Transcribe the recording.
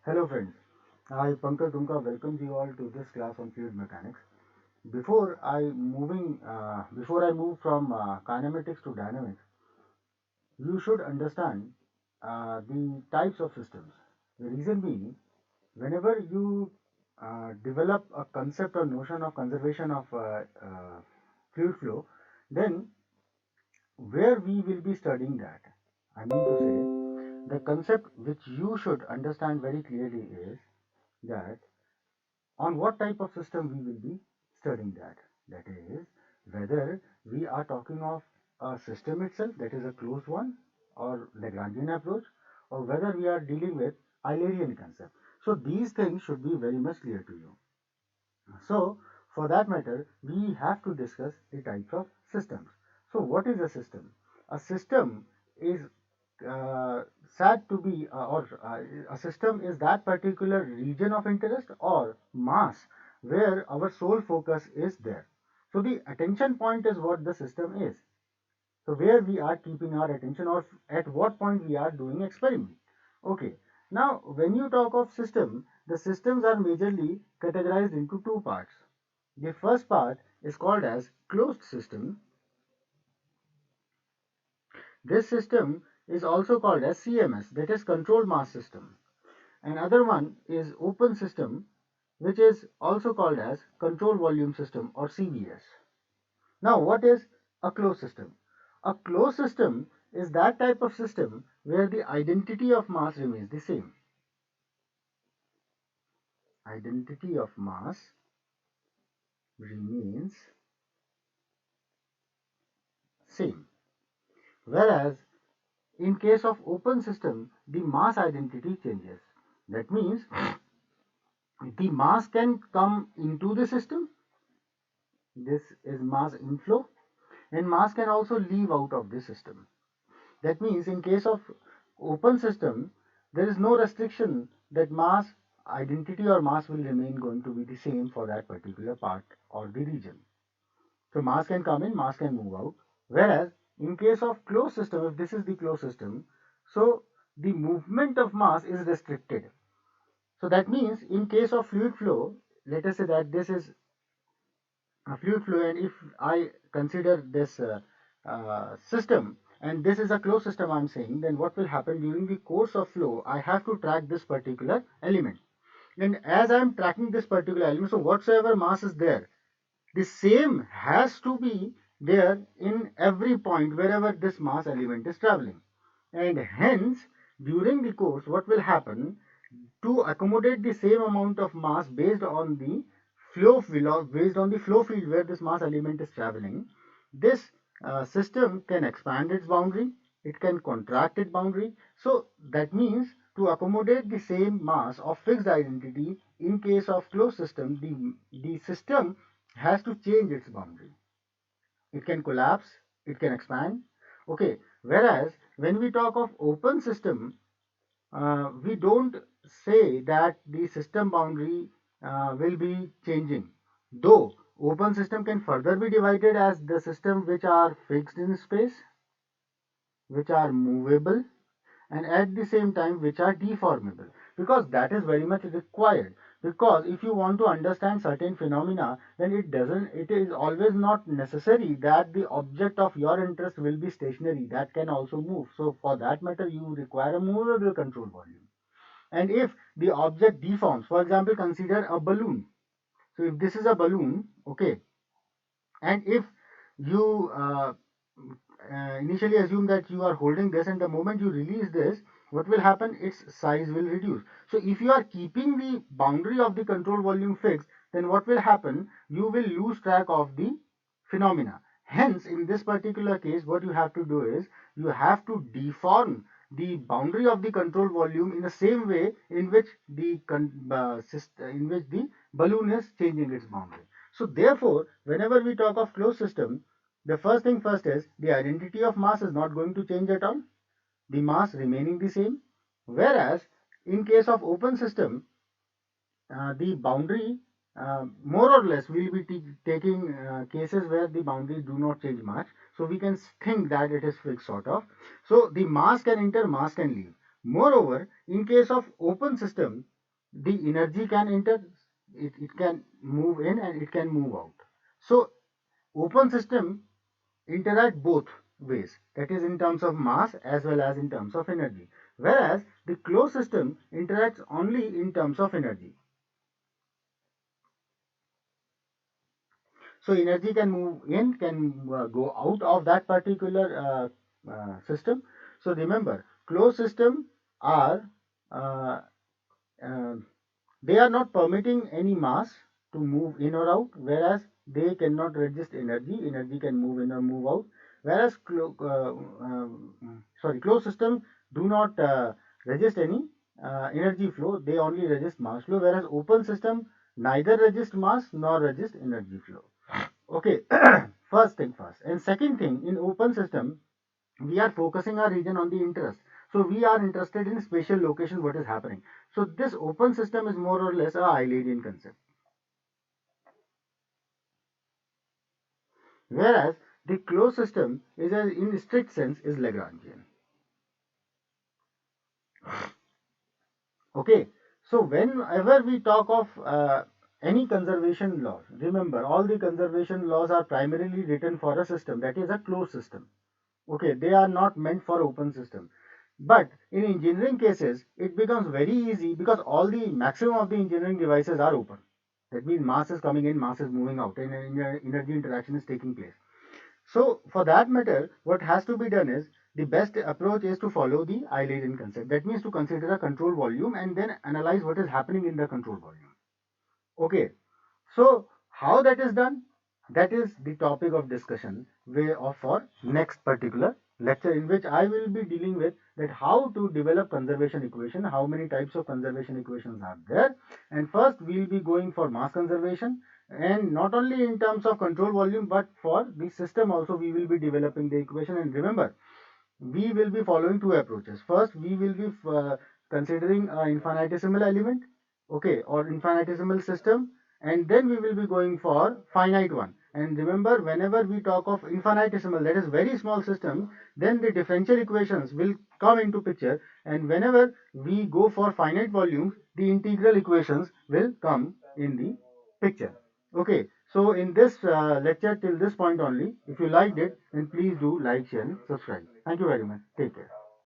Hello friends, I Pankaj Dumka welcomes you all to this class on fluid mechanics. Before I move from kinematics to dynamics, you should understand the types of systems. The reason being, whenever you develop a concept or notion of conservation of fluid flow, then where we will be studying that. I mean to say, the concept which you should understand very clearly is that on what type of system we will be studying that. That is, whether we are talking of a system itself, that is a closed one, or Lagrangian approach, or whether we are dealing with Eulerian concept. So these things should be very much clear to you. So for that matter, we have to discuss the types of systems. So what is a system? A system is said to be, a system is that particular region of interest or mass where our sole focus is there. So the attention point is what the system is. So where we are keeping our attention or at what point we are doing experiment. Okay. Now when you talk of system, the systems are majorly categorized into two parts. The first part is called as closed system. This system is also called as CMS, that is controlled mass system. Another one is open system, which is also called as control volume system or CVS. Now, what is a closed system? A closed system is that type of system where the identity of mass remains the same. Identity of mass remains same. Whereas in case of open system, the mass identity changes. That means the mass can come into the system. This is mass inflow, and mass can also leave out of the system. That means in case of open system, there is no restriction that mass identity or mass will remain going to be the same for that particular part or the region. So mass can come in, mass can move out. Whereas in case of closed system, if this is the closed system, so the movement of mass is restricted. So that means in case of fluid flow, let us say that this is a fluid flow, and if I consider this system, and this is a closed system I'm saying, then what will happen during the course of flow, I have to track this particular element. And as I'm tracking this particular element, so whatsoever mass is there, the same has to be there in every point wherever this mass element is traveling. And hence, during the course, what will happen to accommodate the same amount of mass based on the based on the flow field where this mass element is traveling, this system can expand its boundary, it can contract its boundary. So that means to accommodate the same mass of fixed identity in case of closed system, the system has to change its boundary. It can collapse, it can expand. Okay, whereas when we talk of open system, we don't say that the system boundary will be changing. Though open system can further be divided as the system which are fixed in space, which are movable, and at the same time which are deformable, because that is very much required. Because if you want to understand certain phenomena, then it is always not necessary that the object of your interest will be stationary, that can also move. So for that matter, you require a movable control volume. And if the object deforms, for example, consider a balloon. So if this is a balloon, okay, and if you initially assume that you are holding this, and the moment you release this, what will happen, its size will reduce. So if you are keeping the boundary of the control volume fixed, then what will happen, you will lose track of the phenomena. Hence in this particular case, what you have to do is you have to deform the boundary of the control volume in the same way in which the balloon is changing its boundary. So therefore, whenever we talk of closed system, the first thing first is the identity of mass is not going to change at all, the mass remaining the same. Whereas in case of open system, the boundary more or less will be taking cases where the boundaries do not change much. So we can think that it is fixed sort of. So the mass can enter, mass can leave. Moreover, in case of open system, the energy can enter, it can move in and it can move out. So open system interact both ways, that is in terms of mass as well as in terms of energy, whereas the closed system interacts only in terms of energy. So energy can move in, can go out of that particular system. So remember, closed system are uh, uh, they are not permitting any mass to move in or out, whereas they cannot resist energy. Energy can move in or move out. Whereas closed system do not resist any energy flow. They only resist mass flow. Whereas open system neither resist mass nor resist energy flow. Okay, first thing first. And second thing, in open system, we are focusing our region on the interest. So we are interested in spatial location, what is happening. So this open system is more or less a Eulerian concept. Whereas the closed system is in strict sense is Lagrangian. Okay, so whenever we talk of any conservation laws, remember all the conservation laws are primarily written for a system that is a closed system. Okay, they are not meant for open system. But in engineering cases, it becomes very easy because all the maximum of the engineering devices are open. That means mass is coming in, mass is moving out, and energy interaction is taking place. So for that matter, what has to be done is the best approach is to follow the Eulerian concept. That means to consider a control volume and then analyze what is happening in the control volume. Okay, so how that is done? That is the topic of discussion for next particular lecture, in which I will be dealing with that how to develop conservation equation, how many types of conservation equations are there. And first we will be going for mass conservation, and not only in terms of control volume but for the system also we will be developing the equation. And remember, we will be following two approaches. First, we will be considering an infinitesimal element, okay, or infinitesimal system, and then we will be going for finite one. And remember, whenever we talk of infinitesimal, that is very small system, then the differential equations will come into picture, and whenever we go for finite volumes, the integral equations will come in the picture. Okay, so in this lecture till this point only, if you liked it, then please do like, share, and subscribe. Thank you very much. Take care.